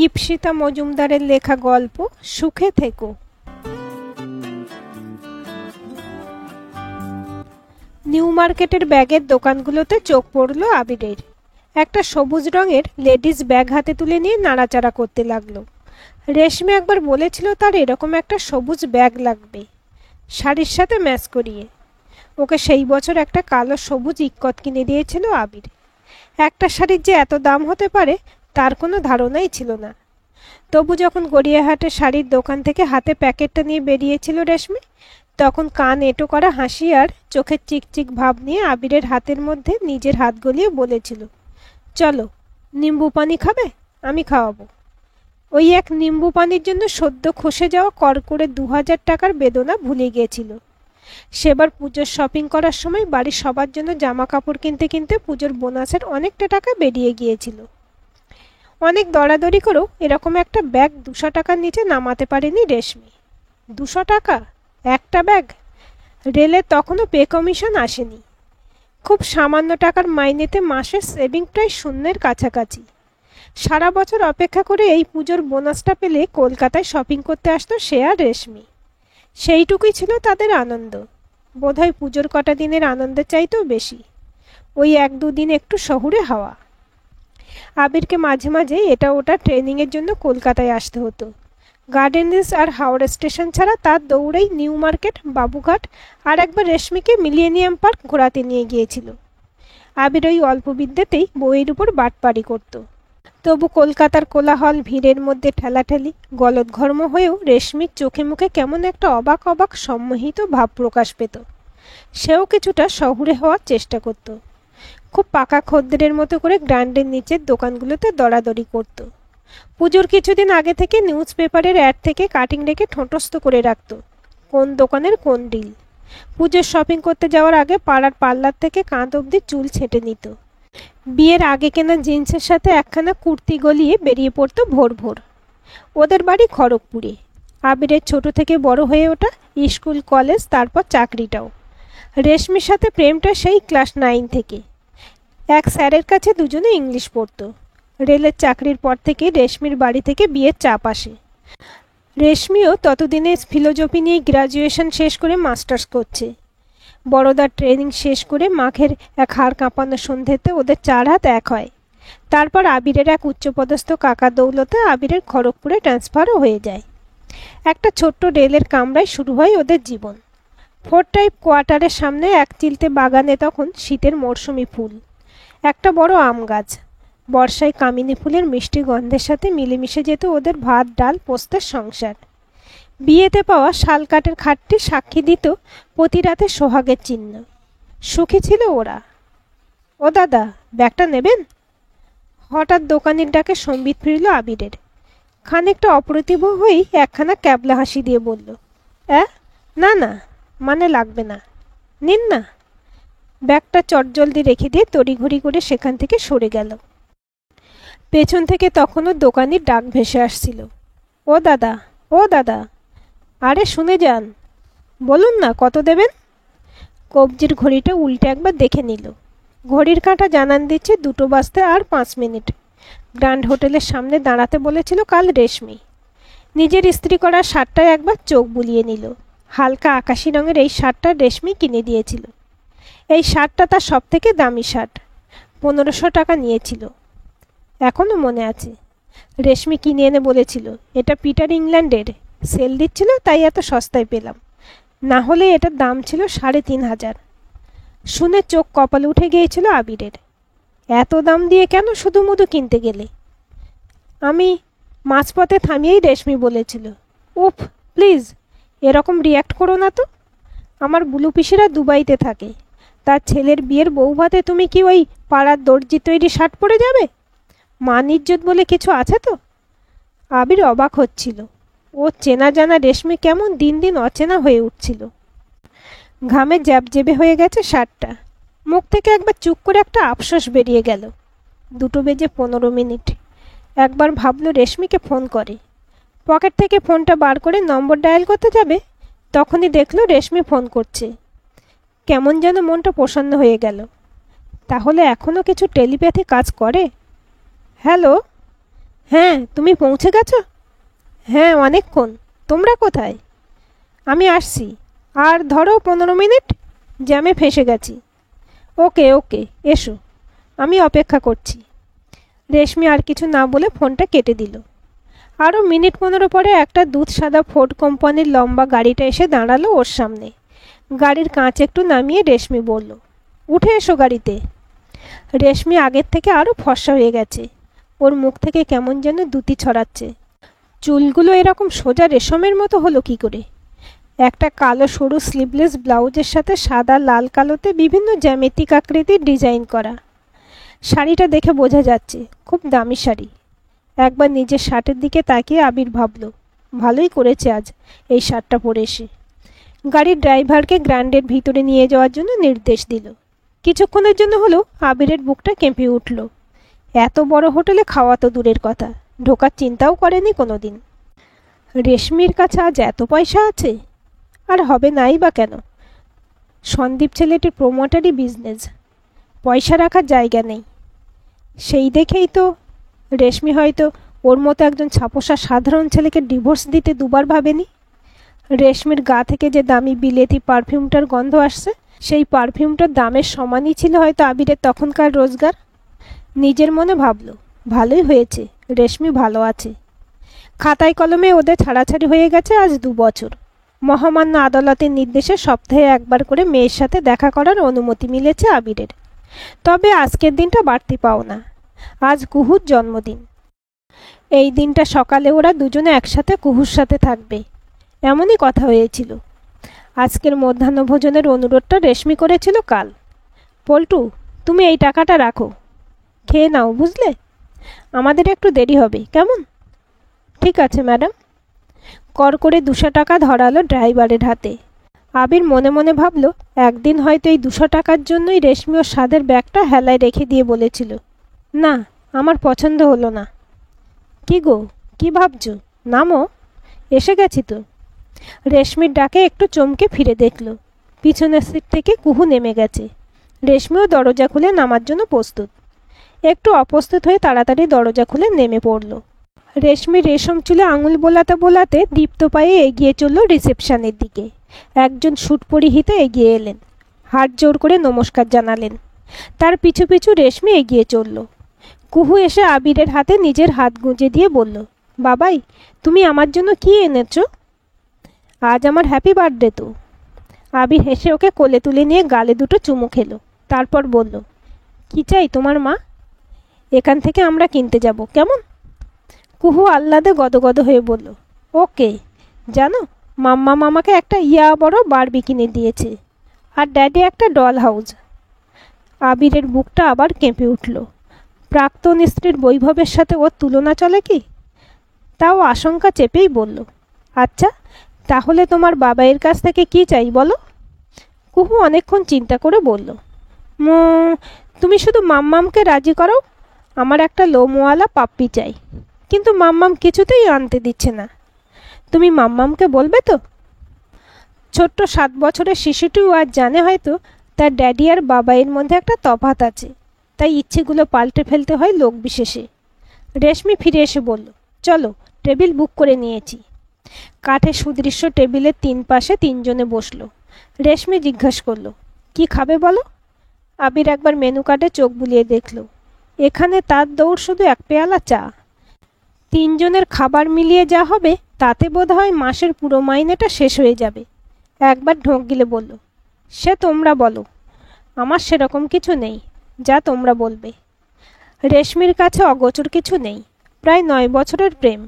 ইপ্সিতা মজুমদারের লেখা গল্প সুখে থেকো। নিউ মার্কেটের ব্যাগের দোকানগুলোতে চোখ পড়ল আবিরের। একটা সবুজ রঙের লেডিস ব্যাগ হাতে তুলে নিয়ে নাড়াচাড়া করতে লাগলো। রেশমি একবার বলেছিল তার এরকম একটা সবুজ ব্যাগ লাগবে, শাড়ির সাথে ম্যাচ করিয়ে। ওকে সেই বছর একটা কালো সবুজ ইক্কত কিনে দিয়েছিল আবির। একটা শাড়ির যে এত দাম হতে পারে তার কোনো ধারণাই ছিল না। তবু যখন গড়িয়াহাটে শাড়ির দোকান থেকে হাতে প্যাকেটটা নিয়ে বেরিয়েছিল রেশমি, তখন কান এঁটো করা হাসি আর চোখের চিকচিক ভাব নিয়ে আবিরের হাতের মধ্যে নিজের হাত গলিয়ে বলেছিল, চলো নিম্বু পানি খাবে, আমি খাওয়াবো। ওই এক নিম্বু পানির জন্য সদ্য খসে যাওয়া কড়কড়ে 2000 টাকার বেদনা ভুলে গিয়েছিল। সেবার পুজোর শপিং করার সময় বাড়ির সবার জন্য জামা কাপড় কিনতে কিনতে পুজোর বোনাসের অনেকটা টাকা বেরিয়ে গিয়েছিল। অনেক দরাদরি করেও এরকম একটা ব্যাগ 200 টাকার নিচে নামাতে পারেনি রেশমি। 200 টাকা একটা ব্যাগ! রেলে তখনও পে কমিশন আসেনি। খুব সামান্য টাকার মাইনেতে মাসের সেভিং প্রায় শূন্যের কাছাকাছি। সারা বছর অপেক্ষা করে এই পুজোর বোনাসটা পেলে কলকাতায় শপিং করতে আসতো সে আর রেশমি। সেইটুকুই ছিল তাদের আনন্দ। বোধহয় পুজোর কটা দিনের আনন্দের চাইতেও বেশি। ওই 1-2 দিন একটু শহুরে হাওয়া। আবিরকে মাঝে মাঝে এটা ওটা ট্রেনিংয়ের জন্য কলকাতায় আসতে হতো। গার্ডেনস আর হাওড়া স্টেশন ছাড়া তার দৌড়েই নিউ মার্কেট, বাবুঘাট আর একবার রেশমিকে মিলেনিয়াম পার্ক ঘোরাতে নিয়ে গিয়েছিল। আবির ওই অল্প বিদ্যেতেই বইয়ের উপর বাটপাড়ি করত। তবু কলকাতার কোলাহল, ভিড়ের মধ্যে ঠেলাঠেলি, গলদঘর্ম হয়েও রেশমির চোখে মুখে কেমন একটা অবাক অবাক সম্মোহিত ভাব প্রকাশ পেত। সেও কিছুটা শহুরে হওয়ার চেষ্টা করত। খুব পাকা খদ্দেরের মতো করে গ্র্যান্ডের নিচের দোকানগুলোতে দরাদরি করত। পুজোর কিছুদিন আগে থেকে নিউজ পেপারের অ্যাড থেকে কাটিং রেখে ঠোঁটস্থ করে রাখত কোন দোকানের কোন ডিল। পুজোর শপিং করতে যাওয়ার আগে পাড়ার পার্লার থেকে কাঁধ অবধি চুল ছেঁটে নিত। বিয়ের আগে কেনা জিন্সের সাথে একখানা কুর্তি গলিয়ে বেরিয়ে পড়ত ভোর ভোর। ওদের বাড়ি খড়গপুরে। আবিরের ছোট থেকে বড় হয়ে ওঠা, স্কুল, কলেজ, তারপর চাকরিটাও। রেশমির সাথে প্রেমটা সেই ক্লাস 9 থেকে। এক স্যারের কাছে দুজনে ইংলিশ পড়তো। রেলের চাকরির পর থেকে রেশমির বাড়ি থেকে বিয়ের চাপ আসে। রেশমিও ততদিনে ফিলোজফি নিয়ে গ্র্যাজুয়েশন শেষ করে মাস্টার্স করছে। বড়দার ট্রেনিং শেষ করে মাঘের এক হাড় কাঁপানো সন্ধ্যেতে ওদের 4 হাত এক হয়। তারপর আবিরের এক উচ্চপদস্থ কাকা দৌলতে আবিরের খড়গপুরে ট্রান্সফারও হয়ে যায়। একটা ছোট্ট রেলের কামরায় শুরু হয় ওদের জীবন। 4 টাইপ কোয়ার্টারের সামনে এক চিলতে বাগানে তখন শীতের মরশুমি ফুল, একটা বড় আম গাছ। বর্ষায় কামিনী ফুলের মিষ্টি গন্ধের সাথে মিলেমিশে যেত ওদের ভাত, ডাল, পোস্তের সংসার। বিয়েতে পাওয়া শালকাঠের খাটটি সাক্ষী দিত প্রতি রাতে সোহাগের চিহ্ন। সুখী ছিল ওরা। ও দাদা, ব্যাগটা নেবেন? হঠাৎ দোকানের ডাকে সম্বিত ফিরল আবিরের। খানিকটা অপ্রতিভ হয়েই একখানা ক্যাবলা হাসি দিয়ে বলল, না না, মানে লাগবে না, নিন না। ব্যাগটা চটজলদি রেখে দিয়ে তড়িঘড়ি করে সেখান থেকে সরে গেল। পেছন থেকে তখনও দোকানির ডাক ভেসে আসছিল, ও দাদা, ও দাদা, আরে শুনে যান, বলুন না কত দেবেন। কবজির ঘড়িটা উল্টে একবার দেখে নিল। ঘড়ির কাঁটা জানান দিচ্ছে 2 বাজতে আর 5 মিনিট। গ্র্যান্ড হোটেলের সামনে দাঁড়াতে বলেছিল কাল রেশমি। নিজের ইস্ত্রি করা শার্টটায় একবার চোখ বুলিয়ে নিল। হালকা আকাশি রঙের এই শার্টটা রেশমি কিনে দিয়েছিল। এই শার্টটা তার সব থেকে দামি শার্ট। 1500 টাকা নিয়েছিল, এখনও মনে আছে। রেশমি কিনে এনে বলেছিল, এটা পিটার ইংল্যান্ডের, সেল দিচ্ছিল তাই এত সস্তায় পেলাম, না হলে এটার দাম ছিল 3500। শুনে চোখ কপালে উঠে গিয়েছিল আবিরের। এত দাম দিয়ে কেন শুধু মুধু কিনতে গেলে? আমি মাঝপথে থামিয়েই রেশমি বলেছিল, উফ প্লিজ, এরকম রিয়্যাক্ট করো না তো। আমার বুলু পিসিরা দুবাইতে থাকে, তার ছেলের বিয়ের বউ ভাতে তুমি কি ওই পাড়ার দর্জি তৈরি শার্ট পরে যাবে? মান ইজ্জত বলে কিছু আছে তো? আবির অবাক হচ্ছিল। ও চেনা জানা রেশমি কেমন দিন দিন অচেনা হয়ে উঠছিল। ঘামে জ্যাবজেবে হয়ে গেছে শার্টটা। মুখ থেকে একবার চুপ করে একটা আফসোস বেরিয়ে গেল। 2:15 একবার ভাবল রেশমিকে ফোন করে। পকেট থেকে ফোনটা বার করে নম্বর ডায়াল করতে যাবে, তখনই দেখল রেশমি ফোন করছে। কেমন যেন মনটা প্রসন্ন হয়ে গেল। তাহলে এখনও কিছু টেলিপ্যাথি কাজ করে। হ্যালো, হ্যাঁ, তুমি পৌঁছে গেছো? হ্যাঁ, অনেকক্ষণ। তোমরা কোথায়? আমি আসছি। আর ধরো 15 মিনিট, জ্যামে ফেঁসে গেছি। ওকে ওকে, এসো, আমি অপেক্ষা করছি। রেশমি আর কিছু না বলে ফোনটা কেটে দিল। আরও মিনিট 15 পরে একটা দুধ সাদা ফোর্ড কোম্পানির লম্বা গাড়িটা এসে দাঁড়ালো ওর সামনে। গাড়ির কাঁচ একটু নামিয়ে রেশমি বলল, উঠে এসো গাড়িতে। রেশমি আগের থেকে আরও ফর্সা হয়ে গেছে। ওর মুখ থেকে কেমন যেন দ্যুতি ছড়াচ্ছে। চুলগুলো এরকম সোজা রেশমের মতো হলো কি করে? একটা কালো সরু স্লিভলেস ব্লাউজের সাথে সাদা লাল কালোতে বিভিন্ন জ্যামিতিক আকৃতির ডিজাইন করা। শাড়িটা দেখে বোঝা যাচ্ছে খুব দামি শাড়ি। একবার নিজের শার্টের দিকে তাকিয়ে আবির ভাবল, ভালোই করেছে আজ এই শার্টটা পরে এসে। গাড়ির ড্রাইভারকে গ্র্যান্ডের ভিতরে নিয়ে যাওয়ার জন্য নির্দেশ দিল। কিছুক্ষণের জন্য হলেও আবিরের বুকটা কেঁপে উঠল। এত বড় হোটেলে খাওয়া তো দূরের কথা, ঢোকার চিন্তাও করেনি কোনোদিন। রেশমির কাছে আজ এত পয়সা আছে, আর হবে নাই বা কেন? সন্দীপ ছেলেটির প্রোমোটারই বিজনেস, পয়সা রাখার জায়গা নেই। সেই দেখেই তো রেশমি হয়তো ওর মতো একজন ছাপোষা সাধারণ ছেলেকে ডিভোর্স দিতে দুবার ভাবেনি। রেশমির গা থেকে যে দামি বিলেতি পারফিউমটার গন্ধ আসছে, সেই পারফিউমটার দামের সমানই ছিল হয়তো আবিরের তখনকার রোজগার। নিজের মনে ভাবল, ভালোই হয়েছে, রেশমি ভালো আছে। খাতায় কলমে ওদের ছাড়াছাড়ি হয়ে গেছে আজ 2 বছর। মহামান্য আদালতের নির্দেশে সপ্তাহে একবার করে মেয়ের সাথে দেখা করার অনুমতি মিলেছে আবিরের। তবে আজকের দিনটা বাড়তি পাওনা। আজ কুহুর জন্মদিন। এই দিনটা সকালে ওরা দুজনে একসাথে কুহুর সাথে থাকবে, এমনই কথা হয়েছিল। আজকের মধ্যাহ্নভোজনের অনুরোধটা রেশমি করেছিল কাল। পল্টু, তুমি এই টাকাটা রাখো, খেয়ে নাও, বুঝলে? আমাদের একটু দেরি হবে, কেমন? ঠিক আছে ম্যাডাম। কর করে 200 টাকা ধরালো ড্রাইভারের হাতে। আবির মনে মনে ভাবল, একদিন হয়তো এই 200 টাকার জন্যই রেশমি ওর স্বাদের ব্যাগটা হেলায় রেখে দিয়ে বলেছিল, না, আমার পছন্দ হলো না। কি গো, কি ভাবছো? নামো, এসে গেছি তো। রেশমির ডাকে একটু চমকে ফিরে দেখল, পিছনের সিট থেকে কুহু নেমে গেছে। রেশমিও দরজা খুলে নামার জন্য প্রস্তুত। একটু অপ্রস্তুত হয়ে তাড়াতাড়ি দরজা খুলে নেমে পড়ল। রেশমি রেশম চুলে আঙুল বোলাতে বোলাতে দীপ্ত পায়ে এগিয়ে চলল রিসেপশনের দিকে। একজন স্যুট পরিহিতে এগিয়ে এলেন, হাত জোর করে নমস্কার জানালেন। তার পিছু পিছু রেশমি এগিয়ে চলল। কুহু এসে আবিরের হাতে নিজের হাত গুঁজে দিয়ে বলল, বাবাই, তুমি আমার জন্য কি এনেছো? আজ আমার হ্যাপি বার্থডে তো। আবির হেসে ওকে কোলে তুলে নিয়ে গালে দুটো চুমু খেলো। তারপর বলল, কি চাই তোমার মা? এখান থেকে আমরা কিনতে যাব, কেমন? কুহু আহ্লাদে গদগদ হয়ে বলল, ওকে। জানো, মাম্মা মামাকে একটা বড় বারবি কিনে দিয়েছে, আর ড্যাডি একটা ডল হাউস। আবিরের বুকটা আবার কেঁপে উঠল। প্রাক্তন স্ত্রীর বৈভবের সাথে ওর তুলনা চলে কি? তাও আশঙ্কা চেপেই বলল, আচ্ছা, তাহলে তোমার বাবাইয়ের কাছ থেকে কি চাই বলো? কুহু অনেকক্ষণ চিন্তা করে বলল, তুমি শুধু মাম্মামকে রাজি করো, আমার একটা লোমওয়ালা পাপ্পি চাই। কিন্তু মাম্মাম কিছুতেই আনতে দিচ্ছে না। তুমি মাম্মামকে বলবে তো? ছোট্ট 7 বছরের শিশুটিও আজ জানে হয়তো তার ড্যাডি আর বাবাইয়ের মধ্যে একটা তফাৎ আছে, তাই ইচ্ছেগুলো পাল্টে ফেলতে হয় লোক বিশেষে। রেশমি ফিরে এসে বলল, চলো, টেবিল বুক করে নিয়েছি। কাঠের সুদৃশ্য টেবিলের 3 পাশে 3 জনে বসলো। রেশমি জিজ্ঞাসা করল, কি খাবে বলো? আবির একবার মেনু কার্ডে চোখ বুলিয়ে দেখল। এখানে তার দৌড় শুধু 1 পেয়ালা চা। 3 জনের খাবার মিলিয়ে যা হবে তাতে বোধহয় মাসের পুরো মাইনেটা শেষ হয়ে যাবে। একবার ঢোক গিলে বলল, সে তোমরা বলো, আমার সেরকম কিছু নেই, যা তোমরা বলবে। রেশমির কাছে অগোচর কিছু নেই। প্রায় 9 বছরের প্রেম,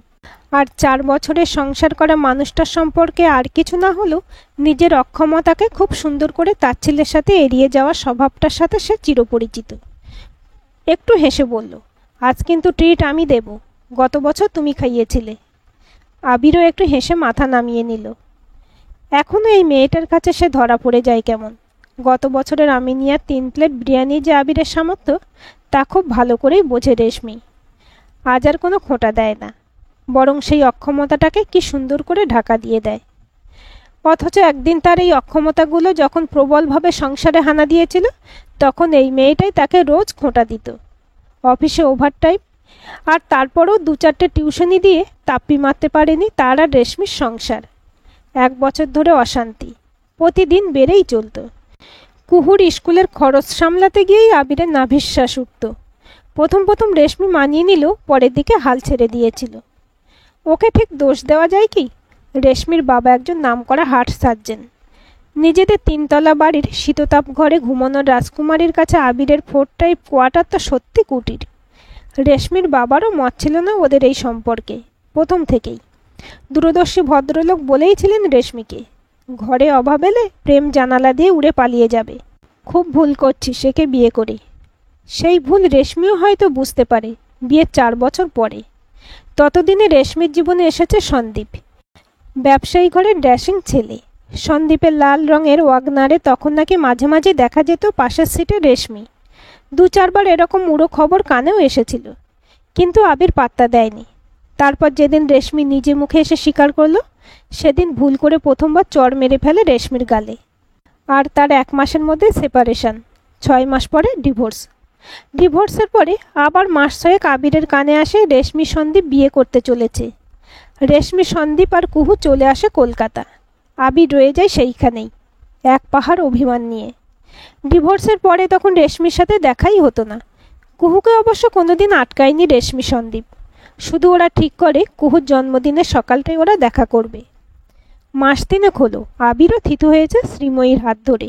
আর 4 বছরের সংসার করা মানুষটার সম্পর্কে আর কিছু না হলেও নিজের অক্ষমতাকে খুব সুন্দর করে তার ছেলের সাথে এড়িয়ে যাওয়ার স্বভাবটার সাথে সে চিরপরিচিত। একটু হেসে বলল, আজ কিন্তু ট্রিট আমি দেব, গত বছর তুমি খাইয়েছিলে। আবিরও একটু হেসে মাথা নামিয়ে নিল। এখনও এই মেয়েটার কাছে সে ধরা পড়ে যায় কেমন। গত বছরের আমিনিয়ার 3 প্লেট বিরিয়ানি যে আবিরের সামর্থ্য, তা খুব ভালো করেই বোঝে রেশমি। আজ আর কোনো খোঁটা দেয় না, বরং সেই অক্ষমতাটাকে কি সুন্দর করে ঢাকা দিয়ে দেয়। অথচ একদিন তার এই অক্ষমতাগুলো যখন প্রবলভাবে সংসারে হানা দিয়েছিল, তখন এই মেয়েটাই তাকে রোজ খোঁটা দিত। অফিসে ওভারটাইম, আর তারপরও 2-4টে টিউশনি দিয়ে তাপ্পি মারতে পারেনি তার আর রেশমির সংসার। 1 বছর ধরে অশান্তি প্রতিদিন বেড়েই চলত। কুহুর স্কুলের খরচ সামলাতে গিয়েই আবিরের নাভিশ্বাস উঠত। প্রথম রেশমি মানিয়ে নিল, পরের দিকে হাল ছেড়ে দিয়েছিল। ওকে ঠিক দোষ দেওয়া যায় কি? রেশমির বাবা একজন নামকরা হার্ট সার্জন। নিজেদের 3তলা বাড়ির শীততাপ ঘরে ঘুমানোর রাজকুমারীর কাছে আবিরের 4 টাইপ কোয়ার্টার তো সত্যি কুটির। রেশমির বাবারও মত ছিল না ওদের এই সম্পর্কে প্রথম থেকেই। দূরদর্শী ভদ্রলোক বলেই ছিলেন রেশমিকে, ঘরে অভাব এলে প্রেম জানালা দিয়ে উড়ে পালিয়ে যাবে। খুব ভুল করছিস একে বিয়ে করে। সেই ভুল রেশমিও হয়তো বুঝতে পারে বিয়ের 4 বছর পরে। ততদিনে রেশমির জীবনে এসেছে সন্দীপ, ব্যবসায়ী ঘরের ড্যাশিং ছেলে। সন্দীপের লাল রঙের ওয়াগনারে তখন নাকি মাঝে মাঝে দেখা যেত পাশের সিটে রেশমি। 2-4 বার এরকম উড়ো খবর কানেও এসেছিল, কিন্তু আবির পাত্তা দেয়নি। তারপর যেদিন রেশমি নিজে মুখে এসে স্বীকার করল, সেদিন ভুল করে প্রথমবার চড় মেরে ফেলে রেশমির গালে। আর তার 1 মাসের মধ্যে সেপারেশন, 6 মাস পরে ডিভোর্স। ডিভোর্সের পরে আবার মাস 6 আবিরের কানে আসে রেশমি সন্দীপ বিয়ে করতে চলেছে। রেশমি সন্দীপ আর কুহু চলে আসে কলকাতা। আবির রয়ে যায় সেইখানেই, এক পাহাড় অভিমান নিয়ে। ডিভোর্সের পরে তখন রেশমির সাথে দেখাই হতো না। কুহুকে অবশ্য কোনোদিন আটকায়নি রেশমি সন্দীপ। শুধু ওরা ঠিক করে কুহুর জন্মদিনের সকালটাই ওরা দেখা করবে। মাস 3 হলো আবিরও থিতু হয়েছে শ্রীময়ীর হাত ধরে।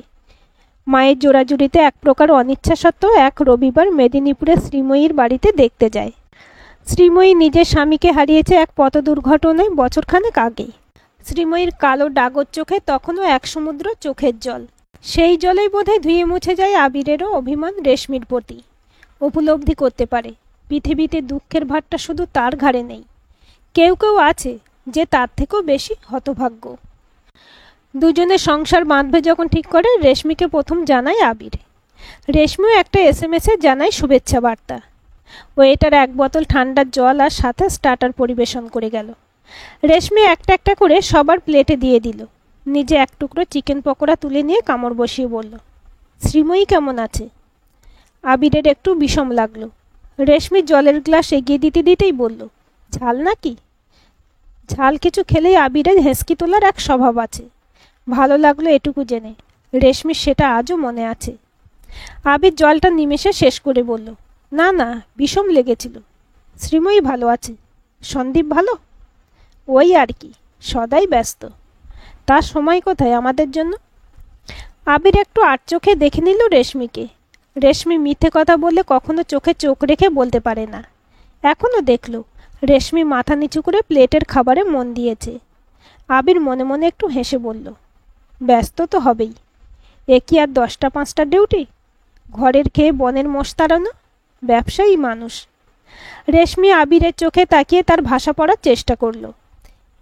মায়ের জোড়াজুড়িতে এক প্রকার অনিচ্ছা সত্ত্বেও এক রবিবার মেদিনীপুরে শ্রীময়ীর বাড়িতে দেখতে যায়। শ্রীময়ী নিজের স্বামীকে হারিয়েছে এক পথ দুর্ঘটনায় বছরখানেক আগেই। শ্রীময়ীর কালো ডাগর চোখে তখনও 1 সমুদ্র চোখের জল। সেই জলেই বোধহয় ধুয়ে মুছে যায় আবিরেরও অভিমান রেশমির প্রতি। উপলব্ধি করতে পারে পৃথিবীতে দুঃখের ভারটা শুধু তার ঘাড়ে নেই, কেউ কেউ আছে যে তার থেকেও বেশি হতভাগ্য। দুজনে সংসার বাঁধবে যখন ঠিক করে, রেশমিকে প্রথম জানায় আবির। রেশমিও একটা SMS-এ জানায় শুভেচ্ছা বার্তা। ওয়েটার 1 বোতল ঠান্ডার জল আর সাথে স্টার্টার পরিবেশন করে গেল। রেশমি একটা একটা করে সবার প্লেটে দিয়ে দিল। নিজে 1 টুকরো চিকেন পকোড়া তুলে নিয়ে কামড় বসিয়ে বলল, শ্রীময়ী কেমন আছে? আবিরের একটু বিষম লাগলো। রেশমি জলের গ্লাস এগিয়ে দিতে দিতেই বলল, ঝাল নাকি? ঝাল কিছু খেলেই আবিরের হেঁচকি তোলার এক স্বভাব আছে। ভালো লাগলো এটুকু জেনে। রেশমির সেটা আজও মনে আছে। আবির জলটা নিমেষে শেষ করে বলল, না না, বিষম লেগেছিল। শ্রীময়ী ভালো আছে। সন্দীপ ভালো? ওই আর কি, সদাই ব্যস্ত। তার সময় কোথায় আমাদের জন্য? আবির একটু আড়চোখে দেখে নিল রেশমিকে। রেশমি মিথ্যে কথা বললে কখনো চোখে চোখ রেখে বলতে পারে না। এখনও দেখল রেশমি মাথা নিচু করে প্লেটের খাবারে মন দিয়েছে। আবির মনে মনে একটু হেসে বলল, ব্যস্ত তো হবেই। এ কি আর 10টা 5টা ডিউটি? ঘরের খেয়ে বনের মোষ তাড়ানো? ব্যবসায়ী মানুষ। রেশমি আবিরের চোখে তাকিয়ে তার ভাষা পড়ার চেষ্টা করল।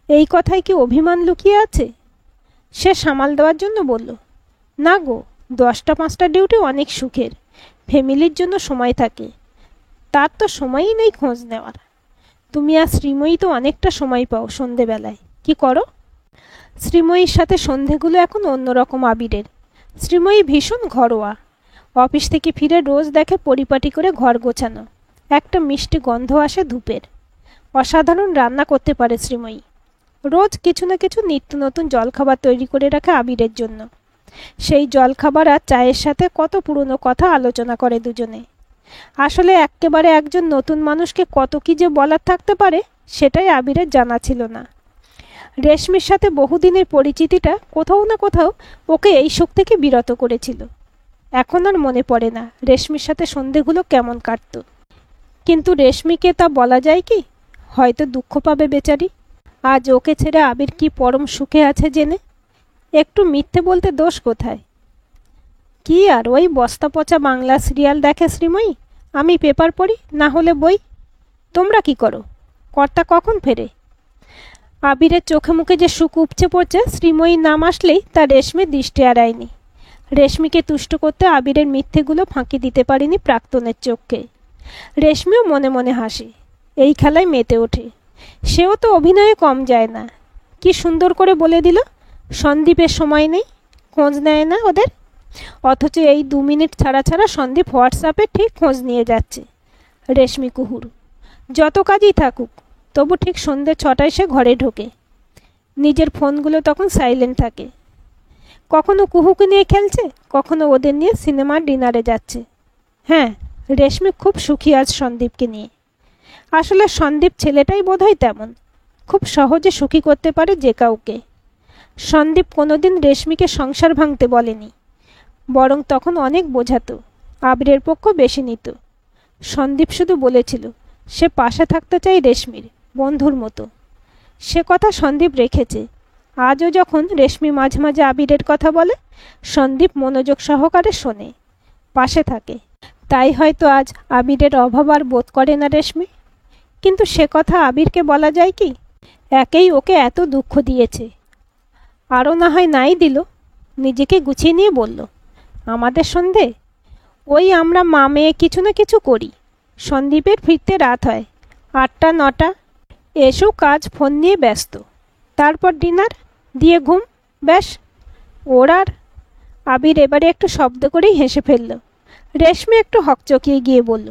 এই কথায় কি অভিমান লুকিয়ে আছে? সে সামাল দেওয়ার জন্য বলল, না গো, 10টা 5টা ডিউটি অনেক সুখের, ফ্যামিলির জন্য সময় থাকে। তার তো সময়ই নেই খোঁজ নেওয়ার। তুমি আর শ্রীময়ী তো অনেকটা সময় পাও সন্ধেবেলায়, কি করো? শ্রীময়ীর সাথে সন্ধেগুলো এখন অন্যরকম আবিরের। শ্রীময়ী ভীষণ ঘরোয়া। অফিস থেকে ফিরে রোজ দেখে পরিপাটি করে ঘর গোছানো, একটা মিষ্টি গন্ধ আসে ধূপের। অসাধারণ রান্না করতে পারে শ্রীময়ী। রোজ কিছু না কিছু নিত্য নতুন জলখাবার তৈরি করে রাখে আবিরের জন্য। সেই জলখাবার আর চায়ের সাথে কত পুরনো কথা আলোচনা করে দুজনে। আসলে একেবারে একজন নতুন মানুষকে কত কি যে বলার থাকতে পারে সেটাই আবিরের জানা ছিল না। রেশমির সাথে বহুদিনের পরিচিতিটা কোথাও না কোথাও ওকে এই সুখ থেকে বিরত করেছিল। এখন আর মনে পড়ে না রেশমির সাথে সন্ধেগুলো কেমন কাটত। কিন্তু রেশমিকে তা বলা যায় কি? হয়তো দুঃখ পাবে বেচারি। আজ ওকে ছেড়ে আবির কি পরম সুখে আছে জেনে। একটু মিথ্যে বলতে দোষ কোথায়? কি আর ওই বস্তা পচা বাংলা সিরিয়াল দেখে শ্রীময়ী, আমি পেপার পড়ি, না হলে বই। তোমরা কি করো? কর্তা কখন ফেরে? আবিরের চোখে মুখে যে সুখ উপচে পড়ছে শ্রীময়ীর নাম আসলেই তা রেশমির দৃষ্টি এড়ায়নি। রেশমিকে তুষ্ট করতে আবিরের মিথ্যেগুলো ফাঁকি দিতে পারেনি প্রাক্তনের চোখকে। রেশমিও মনে মনে হাসে, এই খেলায় মেতে ওঠে। সেও তো অভিনয়ে কম যায় না। কি সুন্দর করে বলে দিল সন্দীপের সময় নেই, খোঁজ নেয় না ওদের। অথচ এই 2 মিনিট ছাড়া ছাড়া সন্দীপ হোয়াটসঅ্যাপে ঠিক খোঁজ নিয়ে যাচ্ছে। রেশমি কুহুর যত কাজই থাকুক তবু ঠিক সন্ধ্যে 6টায় সে ঘরে ঢোকে। নিজের ফোনগুলো তখন সাইলেন্ট থাকে। কখনো কুহুকে নিয়ে খেলছে, কখনো ওদের নিয়ে সিনেমার ডিনারে যাচ্ছে। হ্যাঁ, রেশমি খুব সুখী আজ সন্দীপকে নিয়ে। আসলে সন্দীপ ছেলেটাই বোধহয় তেমন, খুব সহজে সুখী করতে পারে যে কাউকে। সন্দীপ কোনোদিন রেশমিকে সংসার ভাঙতে বলেনি, বরং তখন অনেক বোঝাতো, আবিরের পক্ষ বেশি নিত। সন্দীপ শুধু বলেছিল সে পাশে থাকতে চায় রেশমির, বন্ধুর মতো। সে কথা সন্দীপ রেখেছে। আজও যখন রেশমি মাঝে মাঝে আবিরের কথা বলে, সন্দীপ মনোযোগ সহকারে শোনে, পাশে থাকে। তাই হয়তো আজ আবিরের অভাব আর বোধ করে না রেশমি। কিন্তু সে কথা আবিরকে বলা যায় কি? একেই ওকে এত দুঃখ দিয়েছে, আরও না হয় নাই দিল। নিজেকে গুছিয়ে নিয়ে বলল, আমাদের সন্ধে ওই আমরা মা মেয়ে কিছু না কিছু করি। সন্দীপের ফিরতে রাত হয় 8টা 9টা। এসো কাজ, ফোন নিয়ে ব্যস্ত, তারপর ডিনার দিয়ে ঘুম, ব্যাস। ওর আর আবির এবারে একটু শব্দ করেই হেসে ফেলল। রেশমি একটু হকচকিয়ে গিয়ে বলল,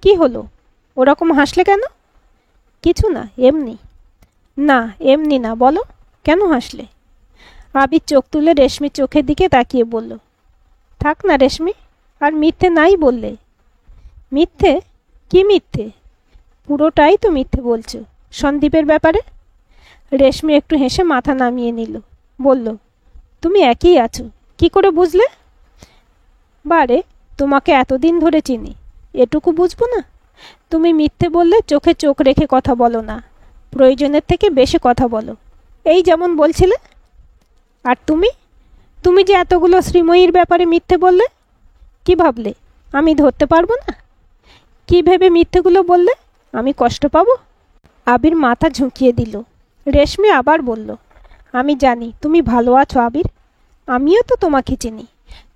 কি হলো, ওরকম হাসলে কেন? কিছু না, এমনি। না এমনি না, বলো কেন হাসলে? আবির চোখ তুলে রেশমির চোখের দিকে তাকিয়ে বলল, থাক না রেশমি, আর মিথ্যে নাই বললে। মিথ্যে? কি মিথ্যে? পুরোটাই তো মিথ্যে বলছো সন্দীপের ব্যাপারে। রেশমি একটু হেসে মাথা নামিয়ে নিল, বলল, তুমি একই আছো, কি করে বুঝলে? বারে, তোমাকে এতদিন ধরে চিনি, এটুকু বুঝবো না? তুমি মিথ্যে বললে চোখে চোখ রেখে কথা বলো না, প্রয়োজনের থেকে বেশি কথা বলো, এই যেমন বলছিলে। আর তুমি তুমি যে এতগুলো শ্রীময়ীর ব্যাপারে মিথ্যে বললে, কি ভাবলে আমি ধরতে পারবো না? কি ভেবে মিথ্যেগুলো বললে? আমি কষ্ট পাবো? আবির মাথা ঝুঁকিয়ে দিল। রেশমি আবার বলল, আমি জানি তুমি ভালো আছো আবির, আমিও তো তোমাকে চিনি,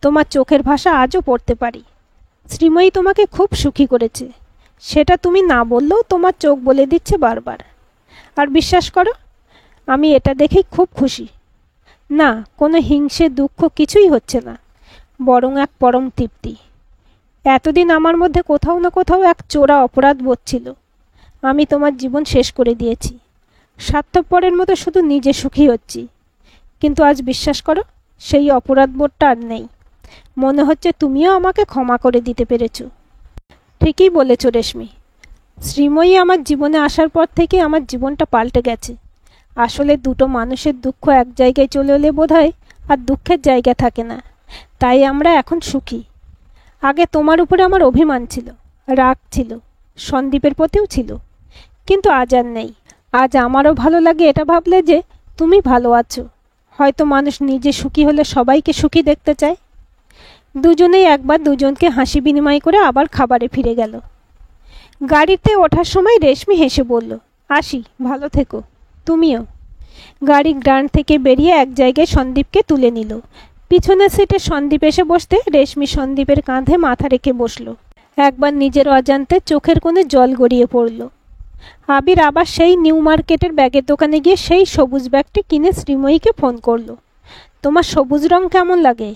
তোমার চোখের ভাষা আজও পড়তে পারি। শ্রীময়ী তোমাকে খুব সুখী করেছে, সেটা তুমি না বললেও তোমার চোখ বলে দিচ্ছে বারবার। আর বিশ্বাস করো, আমি এটা দেখেই খুব খুশি। না, কোনো হিংসে দুঃখ কিছুই হচ্ছে না, বরং এক পরম তৃপ্তি। এতদিন আমার মধ্যে কোথাও না কোথাও এক চোরা অপরাধ বোধ ছিল। আমি তোমার জীবন শেষ করে দিয়েছি, স্বার্থপরের মতো শুধু নিজে সুখী হচ্ছি। কিন্তু আজ বিশ্বাস করো, সেই অপরাধ বোধটা আর নেই। মনে হচ্ছে তুমিও আমাকে ক্ষমা করে দিতে পেরেছ। ঠিকই বলেছ রেশমি, শ্রীময়ী আমার জীবনে আসার পর থেকে আমার জীবনটা পাল্টে গেছে। আসলে দুটো মানুষের দুঃখ এক জায়গায় চলে এলে বোধহয় আর দুঃখের জায়গা থাকে না, তাই আমরা এখন সুখী। আগে তোমার উপরে আমার অভিমান ছিল, রাগ ছিল, সন্দীপের প্রতিও ছিল, কিন্তু আজ আর নেই। আজ আমারও ভালো লাগে এটা ভাবলে যে তুমি ভালো আছো। হয়তো মানুষ নিজে সুখী হলে সবাইকে সুখী দেখতে চায়। দুজনেই একবার দুজনকে হাসি বিনিময় করে আবার খাবারে ফিরে গেল। গাড়িতে ওঠার সময় রেশমি হেসে বলল, আসি, ভালো থেকো। তুমিও। গাড়ি গ্রান্ড থেকে বেরিয়ে এক জায়গায় সন্দীপকে তুলে নিল। পিছনের সিটে সন্দীপ এসে বসতে রেশমি সন্দীপের কাঁধে মাথা রেখে বসল। একবার নিজের অজান্তে চোখের কোণে জল গড়িয়ে পড়ল। আবির আবার সেই নিউ মার্কেটের ব্যাগের দোকানে গিয়ে সেই সবুজ ব্যাগটি কিনে শ্রীময়ীকে ফোন করল। তোমার সবুজ রং কেমন লাগে?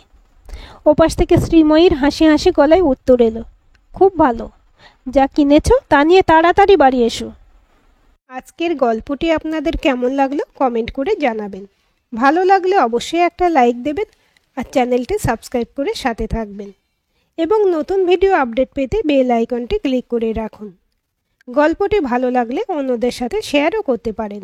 ওপাশ থেকে শ্রীময়ীর হাসি হাসি গলায় উত্তর এলো, খুব ভালো, যা কিনেছো তা নিয়ে তাড়াতাড়ি বাড়ি এসো। আজকের গল্পটি আপনাদের কেমন লাগলো কমেন্ট করে জানাবেন। ভালো লাগলে অবশ্যই একটা লাইক দেবেন আর চ্যানেলটি সাবস্ক্রাইব করে সাথে থাকবেন এবং নতুন ভিডিও আপডেট পেতে বেল আইকনটি ক্লিক করে রাখুন। গল্পটি ভালো লাগলে অন্যদের সাথে শেয়ারও করতে পারেন।